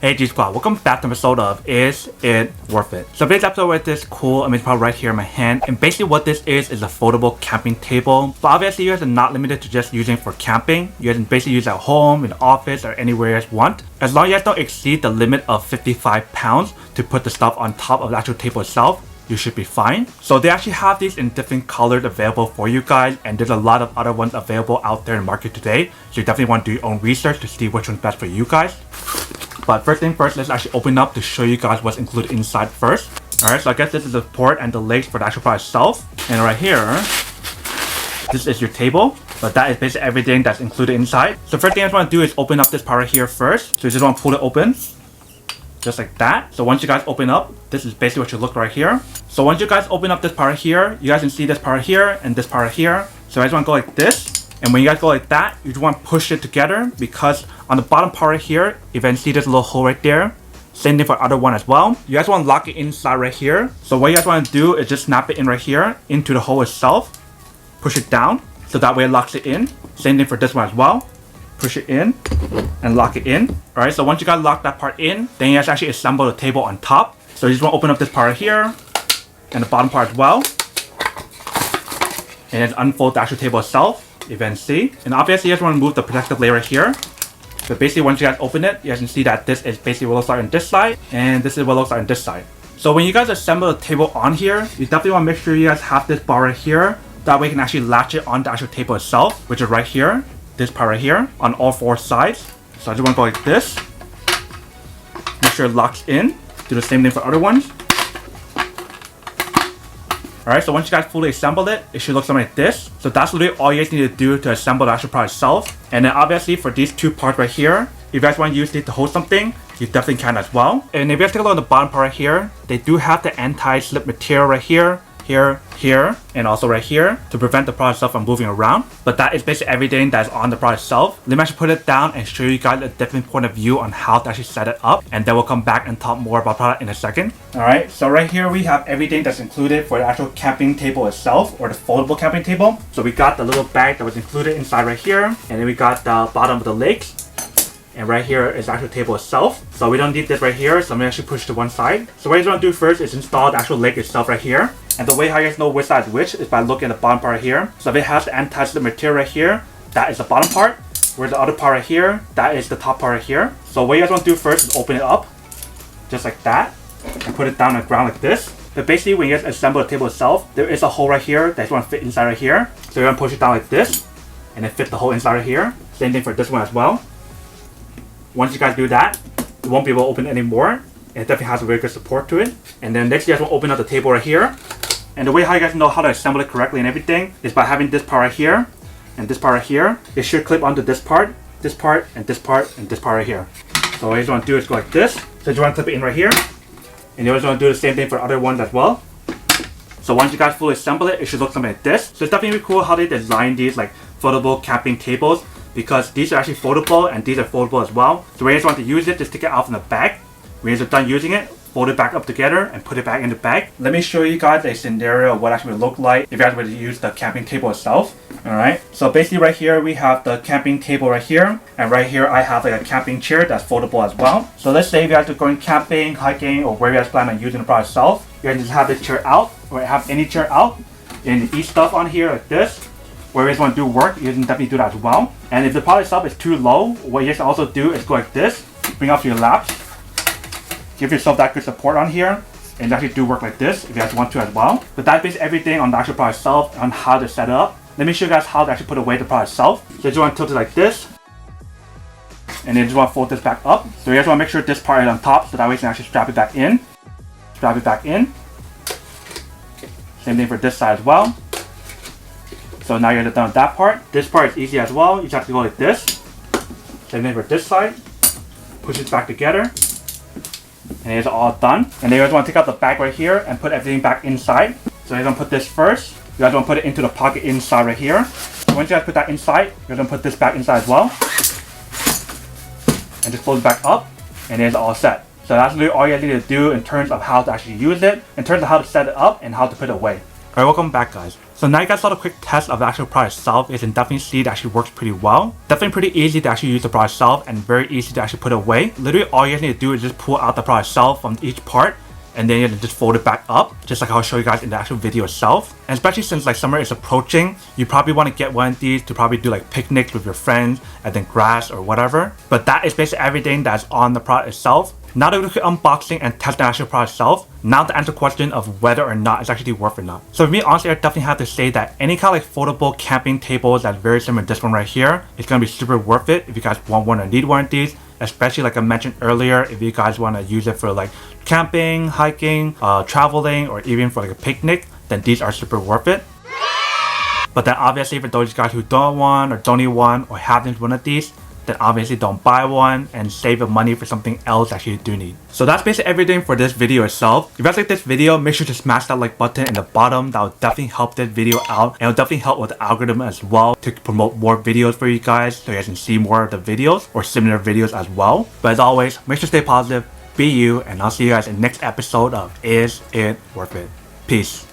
Hey G Squad, welcome back to an episode of Is It Worth It? So today's episode with this cool amazing product right here in my hand, and basically what this is a foldable camping table. But obviously you guys are not limited to just using it for camping. You guys can basically use it at home, in the office, or anywhere you guys want. As long as you guys don't exceed the limit of 55 pounds to put the stuff on top of the actual table itself, you should be fine. So they actually have these in different colors available for you guys, and there's a lot of other ones available out there in the market today. So you definitely want to do your own research to see which one's best for you guys. But first thing first, let's actually open up to show you guys what's included inside first. Alright, so I guess this is the port and the legs for the actual product itself. And right here, this is your table. But that is basically everything that's included inside. So first thing I just want to do is open up this part right here first. So you just want to pull it open. Just like that. So once you guys open up, this is basically what you look right here. So once you guys open up this part right here, you guys can see this part right here and this part right here. So I just want to go like this. And when you guys go like that, you just want to push it together, because on the bottom part right here, you can see this little hole right there. Same thing for the other one as well. You guys want to lock it inside right here. So what you guys want to do is just snap it in right here into the hole itself. Push it down, so that way it locks it in. Same thing for this one as well. Push it in and lock it in. Alright, so once you guys lock that part in, then you guys actually assemble the table on top. So you just want to open up this part right here and the bottom part as well. And then unfold the actual table itself. You can see, and obviously you guys want to remove the protective layer right here. So basically once you guys open it, you guys can see that this is basically what it looks like on this side, and this is what it looks like on this side. So when you guys assemble the table on here, you definitely want to make sure you guys have this bar right here. That way you can actually latch it on the actual table itself, which is right here, this part right here, on all four sides. So I just want to go like this. Make sure it locks in. Do the same thing for other ones. Alright, so once you guys fully assembled it, it should look something like this. So that's literally all you guys need to do to assemble the actual product itself. And then obviously for these two parts right here, if you guys want to use it to hold something, you definitely can as well. And if you guys take a look at the bottom part right here, they do have the anti-slip material right here, here, and also right here to prevent the product itself from moving around. But that is basically everything that's on the product itself. Let me actually put it down and show you guys a different point of view on how to actually set it up, and then we'll come back and talk more about the product in a second. Alright, so right here we have everything that's included for the actual camping table itself, or the foldable camping table. So we got the little bag that was included inside right here, and then we got the bottom of the legs. And right here is the actual table itself. So we don't need this right here, so let me actually push to one side. So what you want to do first is install the actual leg itself right here. And the way how you guys know which side is which is by looking at the bottom part right here. So if it has the anti-slip material right here, that is the bottom part. Where the other part right here, that is the top part right here. So what you guys want to do first is open it up, just like that, and put it down on the ground like this. But basically when you guys assemble the table itself, there is a hole right here that you want to fit inside right here. So you're going to push it down like this, and then fit the hole inside right here. Same thing for this one as well. Once you guys do that, you won't be able to open it anymore. It definitely has a very good support to it. And then next you guys will open up the table right here. And the way how you guys know how to assemble it correctly and everything is by having this part right here and this part right here. It should clip onto this part, and this part, and this part right here. So what you just want to do is go like this. So you want to clip it in right here. And you always want to do the same thing for other ones as well. So once you guys fully assemble it, it should look something like this. So it's definitely really cool how they design these like foldable camping tables, because these are actually foldable and these are foldable as well. So when you just want to use it, just take it out from the bag. When you're done using it, fold it back up together and put it back in the bag. Let me show you guys a scenario of what actually would look like if you guys were to use the camping table itself. Alright, so basically right here we have the camping table right here, and right here I have like a camping chair that's foldable as well. So let's say if you guys are going camping, hiking, or where you guys plan on using the product itself, you guys just have this chair out, or have any chair out, and eat stuff on here like this. Where you guys want to do work, you can definitely do that as well. And if the product itself is too low, what you guys can also do is go like this, bring up to your laps, give yourself that good support on here, and actually do work like this if you guys want to as well. But that is everything on the actual product itself, on how to set it up. Let me show you guys how to actually put away the product itself. So you just want to tilt it like this, and then you just want to fold this back up. So you guys want to make sure this part is on top, so that way you can actually strap it back in. Strap it back in. Same thing for this side as well. So now you're done with that part. This part is easy as well. You just have to go like this. Same thing for this side. Push it back together. And it's all done. And then you guys want to take out the bag right here and put everything back inside. So you're going to put this first. You guys want to put it into the pocket inside right here. So once you guys put that inside, you're going to put this back inside as well. And just fold it back up. And it's all set. So that's really all you guys need to do in terms of how to actually use it, in terms of how to set it up and how to put it away. Alright, welcome back guys. So now you guys saw the quick test of the actual product itself. You can definitely see it actually works pretty well. Definitely pretty easy to actually use the product itself and very easy to actually put it away. Literally all you guys need to do is just pull out the product itself from each part and then you can just fold it back up, just like I'll show you guys in the actual video itself. And especially since like summer is approaching, you probably want to get one of these to probably do like picnics with your friends and then grass or whatever. But that is basically everything that's on the product itself. Now that we look at unboxing and test the actual product itself, now to answer the question of whether or not it's actually worth it or not. So for me, honestly, I definitely have to say that any kind of like foldable camping tables that's very similar to this one right here, it's going to be super worth it if you guys want one or need one of these. Especially like I mentioned earlier, if you guys want to use it for like camping, hiking, traveling, or even for like a picnic, then these are super worth it. But then obviously for those guys who don't want or don't need one or haven't one of these, then obviously don't buy one and save the money for something else that you do need. So that's basically everything for this video itself. If you guys like this video, make sure to smash that like button in the bottom. That will definitely help this video out and it will definitely help with the algorithm as well to promote more videos for you guys so you guys can see more of the videos or similar videos as well. But as always, make sure to stay positive, be you, and I'll see you guys in the next episode of Is It Worth It? Peace.